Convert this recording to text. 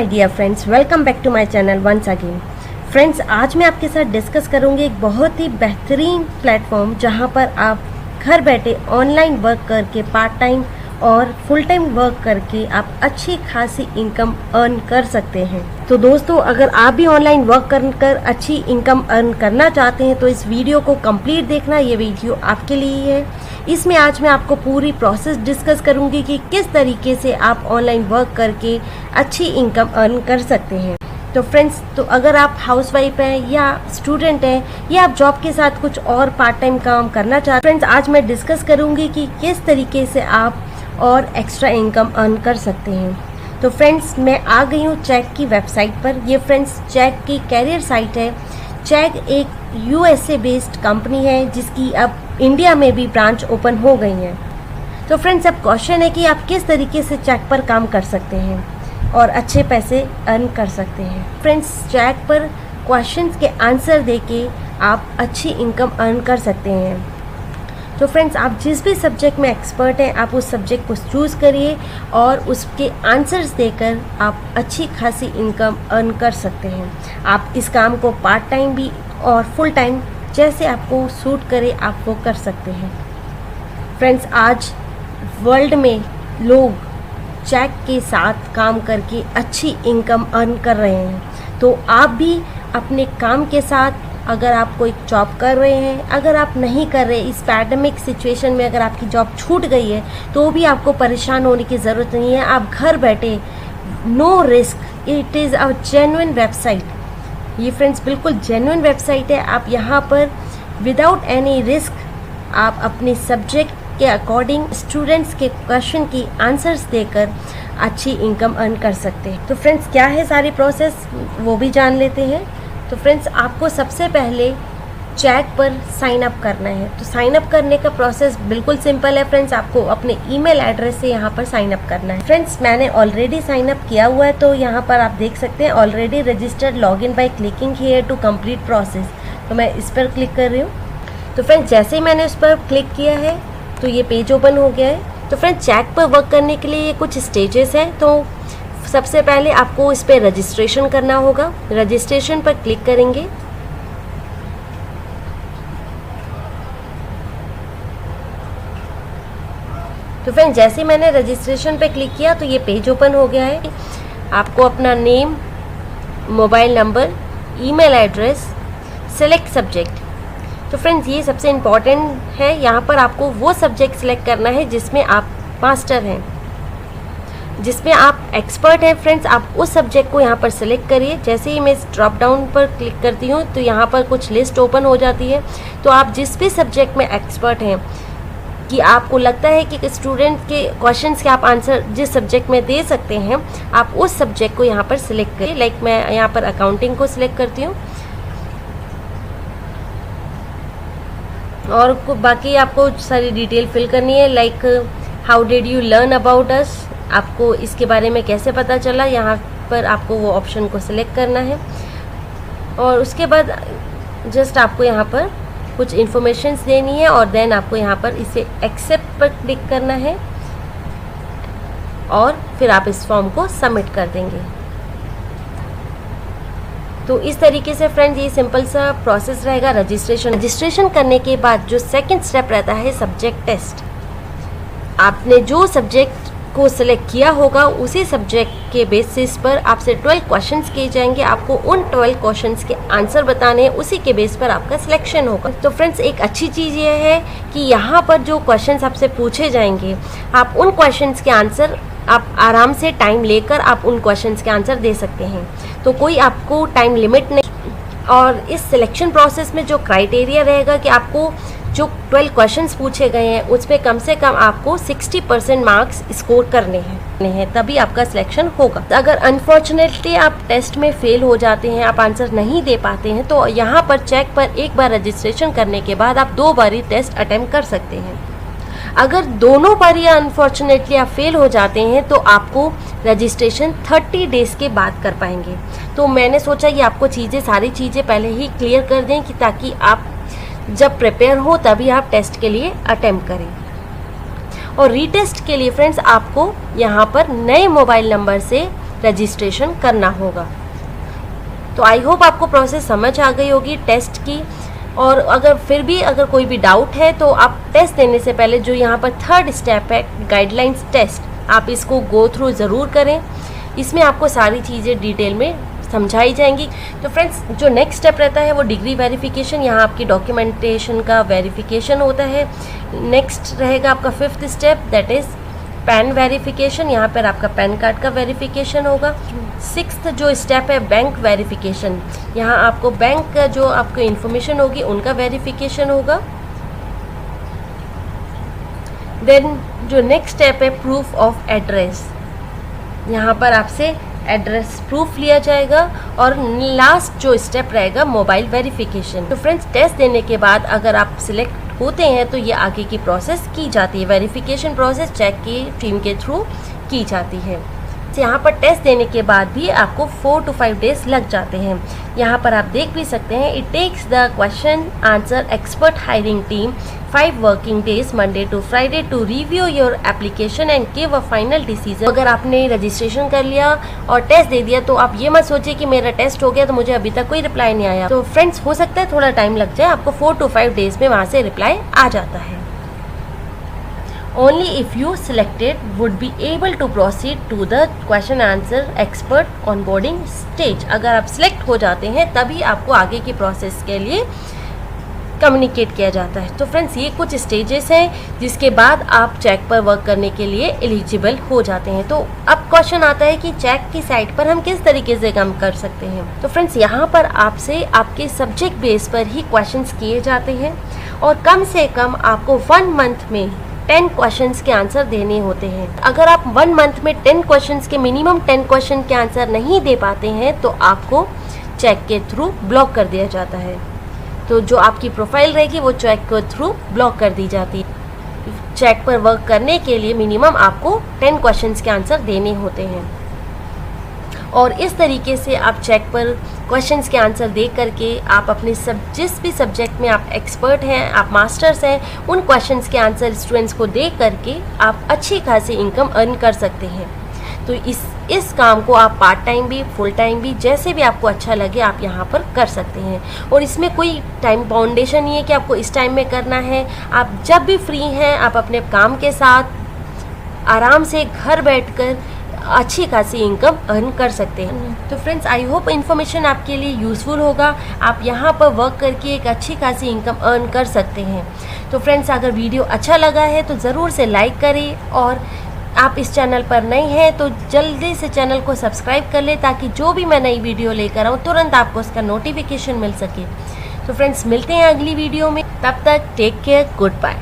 My dear friends, welcome back to my channel once again. Friends, आज मैं आपके साथ डिस्कस करूंगी एक बहुत ही बेहतरीन प्लेटफॉर्म जहां पर आप घर बैठे ऑनलाइन वर्क करके पार्ट टाइम और फुल टाइम वर्क करके आप अच्छी खासी इनकम अर्न कर सकते हैं। तो दोस्तों, अगर आप भी ऑनलाइन वर्क कर अच्छी इनकम अर्न करना चाहते हैं तो इस वीडियो को कंप्लीट देखना। ये वीडियो आपके लिए ही है। इसमें आज मैं आपको पूरी प्रोसेस डिस्कस करूंगी कि किस तरीके से आप ऑनलाइन वर्क करके अच्छी इनकम अर्न कर सकते हैं। तो फ्रेंड्स, तो अगर आप हाउसवाइफ हैं या स्टूडेंट हैं या आप जॉब के साथ कुछ और पार्ट टाइम काम करना चाहते हैं, फ्रेंड्स आज मैं डिस्कस करूंगी कि किस तरीके से आप और एक्स्ट्रा इनकम अर्न कर सकते हैं। तो फ्रेंड्स, मैं आ गई हूँ चैक की वेबसाइट पर। ये फ्रेंड्स चैक की कैरियर साइट है। चैक एक यूएसए बेस्ड कंपनी है जिसकी अब इंडिया में भी ब्रांच ओपन हो गई है। तो फ्रेंड्स, अब क्वेश्चन है कि आप किस तरीके से चैक पर काम कर सकते हैं और अच्छे पैसे अर्न कर सकते हैं। फ्रेंड्स, चैक पर क्वेश्चंस के आंसर देके आप अच्छी इनकम अर्न कर सकते हैं। तो फ्रेंड्स, आप जिस भी सब्जेक्ट में एक्सपर्ट हैं आप उस सब्जेक्ट को चूज़ करिए और उसके आंसर्स देकर आप अच्छी खासी इनकम अर्न कर सकते हैं। आप इस काम को पार्ट टाइम भी और फुल टाइम जैसे आपको सूट करे आप वो कर सकते हैं। फ्रेंड्स, आज वर्ल्ड में लोग चैक के साथ काम करके अच्छी इनकम अर्न कर रहे हैं। तो आप भी अपने काम के साथ, अगर आप कोई जॉब कर रहे हैं, अगर आप नहीं कर रहे, इस पैंडेमिक सिचुएशन में अगर आपकी जॉब छूट गई है तो भी आपको परेशान होने की ज़रूरत नहीं है। आप घर बैठे, no risk, it is a genuine website. ये फ्रेंड्स बिल्कुल जेन्युइन वेबसाइट है। आप यहाँ पर विदाउट एनी रिस्क आप अपने सब्जेक्ट के अकॉर्डिंग स्टूडेंट्स के क्वेश्चन की आंसर्स देकर अच्छी इनकम अर्न कर सकते हैं। तो फ्रेंड्स, क्या है सारी प्रोसेस वो भी जान लेते हैं। तो फ्रेंड्स, आपको सबसे पहले चैक पर साइन अप करना है। तो साइन अप करने का प्रोसेस बिल्कुल सिंपल है। फ्रेंड्स, आपको अपने ईमेल एड्रेस से यहाँ पर साइन अप करना है। फ्रेंड्स, मैंने ऑलरेडी साइन अप किया हुआ है तो यहाँ पर आप देख सकते हैं already registered login by clicking here to complete process. तो मैं इस पर क्लिक कर रही हूँ। तो फ्रेंड्स, जैसे ही मैंने उस पर क्लिक किया है तो ये पेज ओपन हो गया है। तो फ्रेंड्स, चैक पर वर्क करने के लिए ये कुछ स्टेजेस हैं। तो सबसे पहले आपको इस पर रजिस्ट्रेशन करना होगा। रजिस्ट्रेशन पर क्लिक करेंगे। तो फ्रेंड्स, जैसे मैंने रजिस्ट्रेशन पे क्लिक किया तो ये पेज ओपन हो गया है। आपको अपना name, mobile number, email address, select subject. तो फ्रेंड्स, ये सबसे इम्पॉर्टेंट है। यहाँ पर आपको वो सब्जेक्ट सेलेक्ट करना है जिसमें आप मास्टर हैं, जिसमें आप एक्सपर्ट हैं। फ्रेंड्स, आप उस सब्जेक्ट को यहाँ पर सिलेक्ट करिए। जैसे ही मैं इस ड्रॉप डाउन पर क्लिक करती हूँ तो यहाँ पर कुछ लिस्ट ओपन हो जाती है। तो आप जिस भी सब्जेक्ट में एक्सपर्ट हैं, कि आपको लगता है कि स्टूडेंट के क्वेश्चंस के आप आंसर जिस सब्जेक्ट में दे सकते हैं, आप उस सब्जेक्ट को यहाँ पर सिलेक्ट करिए। लाइक मैं यहाँ पर अकाउंटिंग को सिलेक्ट करती हूँ और बाकी आपको सारी डिटेल फिल करनी है। Like how did you learn about us, आपको इसके बारे में कैसे पता चला, यहाँ पर आपको वो ऑप्शन को सिलेक्ट करना है। और उसके बाद जस्ट आपको यहाँ पर कुछ इन्फॉर्मेशंस देनी है और देन आपको यहाँ पर इसे एक्सेप्ट पर क्लिक करना है और फिर आप इस फॉर्म को सबमिट कर देंगे। तो इस तरीके से फ्रेंड्स ये सिंपल सा प्रोसेस रहेगा रजिस्ट्रेशन करने के बाद जो सेकंड स्टेप रहता है सब्जेक्ट टेस्ट। आपने जो सब्जेक्ट को सिलेक्ट किया होगा उसी सब्जेक्ट के बेसिस पर आपसे 12 क्वेश्चंस किए जाएंगे। आपको उन 12 क्वेश्चंस के आंसर बताने हैं, उसी के बेस पर आपका सिलेक्शन होगा। तो फ्रेंड्स, एक अच्छी चीज़ ये है कि यहाँ पर जो क्वेश्चंस आपसे पूछे जाएंगे, आप उन क्वेश्चंस के आंसर आप आराम से टाइम लेकर आप उन क्वेश्चंस के आंसर दे सकते हैं। तो कोई आपको टाइम लिमिट नहीं। और इस सिलेक्शन प्रोसेस में जो क्राइटेरिया रहेगा कि आपको जो 12 क्वेश्चंस पूछे गए हैं उसमें कम से कम आपको 60% मार्क्स स्कोर करने हैं, तभी आपका सिलेक्शन होगा। अगर अनफॉर्चुनेटली आप टेस्ट में फेल हो जाते हैं, आप आंसर नहीं दे पाते हैं, तो यहाँ पर चेक पर एक बार रजिस्ट्रेशन करने के बाद आप 2 बारी टेस्ट अटेम्प्ट कर सकते हैं। अगर दोनों बारी अनफॉर्चुनेटली आप फेल हो जाते हैं तो आपको रजिस्ट्रेशन 30 डेज़ के बाद कर पाएंगे। तो मैंने सोचा ये आपको सारी चीज़ें पहले ही क्लियर कर दें कि ताकि आप जब प्रिपेयर हो तभी आप टेस्ट के लिए अटेम्प्ट करें। और रीटेस्ट के लिए फ्रेंड्स आपको यहाँ पर नए मोबाइल नंबर से रजिस्ट्रेशन करना होगा। तो आई होप आपको प्रोसेस समझ आ गई होगी टेस्ट की। और अगर फिर भी अगर कोई भी डाउट है तो आप टेस्ट देने से पहले जो यहाँ पर थर्ड स्टेप है गाइडलाइंस टेस्ट, आप इसको गो थ्रू ज़रूर करें। इसमें आपको सारी चीज़ें डिटेल में समझाई जाएंगी। तो फ्रेंड्स जो नेक्स्ट स्टेप रहता है वो डिग्री वेरिफिकेशन, यहाँ आपकी डॉक्यूमेंटेशन का वेरिफिकेशन होता है। नेक्स्ट रहेगा आपका fifth step, that is pan verification, यहाँ पर आपका पैन कार्ड का वेरिफिकेशन होगा। सिक्स्थ जो स्टेप है बैंक वेरिफिकेशन, यहाँ आपको बैंक का जो आपको इन्फॉर्मेशन होगी उनका वेरिफिकेशन होगा। देन जो नेक्स्ट स्टेप है प्रूफ ऑफ एड्रेस, यहाँ पर आपसे एड्रेस प्रूफ लिया जाएगा। और लास्ट जो स्टेप रहेगा मोबाइल वेरिफिकेशन। तो फ्रेंड्स टेस्ट देने के बाद अगर आप सिलेक्ट होते हैं तो ये आगे की प्रोसेस की जाती है, वेरिफिकेशन प्रोसेस चेक की टीम के थ्रू की जाती है। यहाँ पर टेस्ट देने के बाद भी आपको 4 to 5 डेज लग जाते हैं। यहाँ पर आप देख भी सकते हैं, it takes the question answer expert hiring team 5 working days Monday to Friday to review your application and give a final decision. अगर आपने रजिस्ट्रेशन कर लिया और टेस्ट दे दिया तो आप ये मत सोचिए कि मेरा टेस्ट हो गया तो मुझे अभी तक कोई रिप्लाई नहीं आया। तो फ्रेंड्स हो सकता है थोड़ा टाइम लग जाए, आपको 4 to 5 डेज में वहाँ से रिप्लाई आ जाता है। Only if you selected would be able to proceed to the question answer expert onboarding stage। अगर आप सिलेक्ट हो जाते हैं तभी आपको आगे की प्रोसेस के लिए कम्युनिकेट किया जाता है। तो फ्रेंड्स ये कुछ स्टेजेस हैं जिसके बाद आप चेक पर वर्क करने के लिए एलिजिबल हो जाते हैं। तो अब क्वेश्चन आता है कि चेक की साइट पर हम किस तरीके से काम कर सकते हैं। तो फ्रेंड्स यहाँ पर आपसे आपके सब्जेक्ट बेस पर ही क्वेश्चंस किए जाते हैं और कम से कम आपको 1 मंथ में 10 क्वेश्चंस के आंसर देने होते हैं। अगर आप 1 मंथ में 10 क्वेश्चंस के मिनिमम 10 क्वेश्चन के आंसर नहीं दे पाते हैं तो आपको चेक के थ्रू ब्लॉक कर दिया जाता है। तो जो आपकी प्रोफाइल रहेगी वो चेक के थ्रू ब्लॉक कर दी जाती है। चेक पर वर्क करने के लिए मिनिमम आपको 10 क्वेश्चंस के आंसर देने होते हैं और इस तरीके से आप चेक पर क्वेश्चंस के आंसर दे करके आप अपने जिस भी सब्जेक्ट में आप एक्सपर्ट हैं, आप मास्टर्स हैं, उन क्वेश्चंस के आंसर स्टूडेंट्स को दे करके आप अच्छी खासी इनकम अर्न कर सकते हैं। तो इस काम को आप पार्ट टाइम भी फुल टाइम भी जैसे भी आपको अच्छा लगे आप यहाँ पर कर सकते हैं। और इसमें कोई टाइम बाउंडेशन नहीं है कि आपको इस टाइम में करना है। आप जब भी फ्री हैं आप अपने काम के साथ आराम से घर बैठकर अच्छी खासी इनकम अर्न कर सकते हैं। तो फ्रेंड्स आई होप इन्फॉर्मेशन आपके लिए यूज़फुल होगा। आप यहाँ पर वर्क करके एक अच्छी खासी इनकम अर्न कर सकते हैं। तो फ्रेंड्स अगर वीडियो अच्छा लगा है तो ज़रूर से लाइक करें और आप इस चैनल पर नए हैं तो जल्दी से चैनल को सब्सक्राइब कर लें ताकि जो भी मैं नई वीडियो लेकर आऊँ तुरंत आपको उसका नोटिफिकेशन मिल सके। तो फ्रेंड्स मिलते हैं अगली वीडियो में, तब तक टेक केयर, गुड बाय।